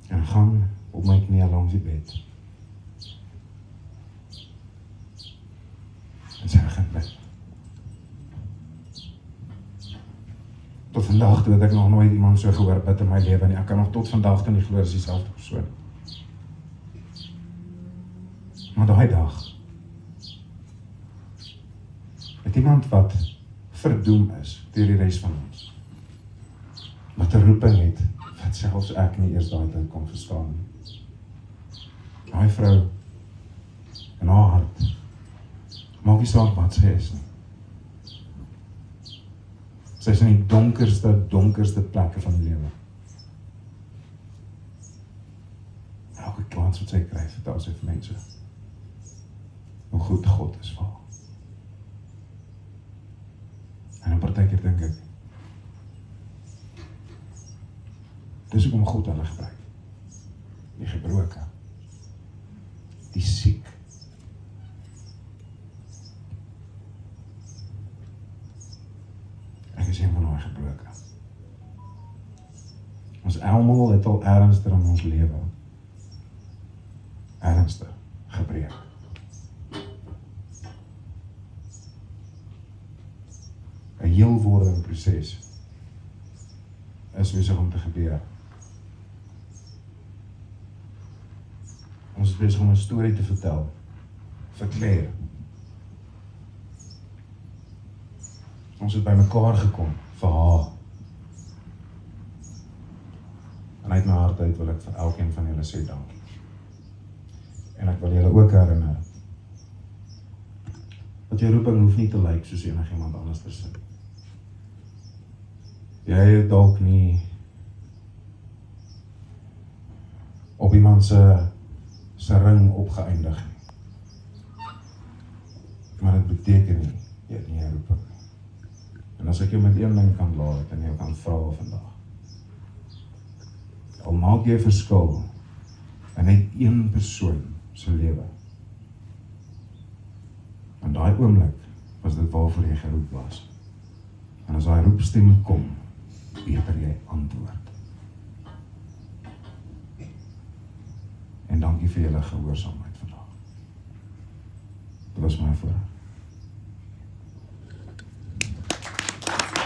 En gaan op my knie langs die bed. En sy begin bid. Tot vandag toe het ek nog nooit iemand so gehoor bid in my lewe nie. Ek kan nog tot vandag toe nie glo as dieselfde persoon. Maar daai dag het iemand wat verdoem is deur die res van ons. Wat 'n roeping het wat selfs ek nie eers daai tyd kon verstaan nie. Daai vrou in haar hart maak nie saak wat sy is nie. Sy is in die donkerste plekke van die lewe. Elke kans wat sy kry, vertel sy vir mense hoe goed God is vir haar. En 'n partykeer dink ek, dis hoekom God hulle gebruik. Die gebroke, die siek. Ek is een van daai gebroke. Ons almal het al ernstig in ons lewe, ernstig gebreek. Een heel wordende proses is besig om te gebeur. Ons is besig om 'n storie te vertel, verklaar. Ons het by mekaar gekom vir haar. En uit my hart uit wil ek vir elkeen van julle sê dankie. En ek wil julle ook herinner dat jou roeping hoef nie te lyk soos enigiemand anders se. Jy het dalk nie op iemand se ring opgeëindig nie. Maar dit beteken nie, jy het nie jou roeping nie. En as ek jou met een ding kan laat en jou kan vra vandag, al maak jy 'n verskil in net een persoon se lewe. In daai oomblik was dit waarvoor jy geroep was. En as daai roepstem kom, beter jy antwoord. En dankie vir julle gehoorsaamheid vandag. Dit was my voorreg.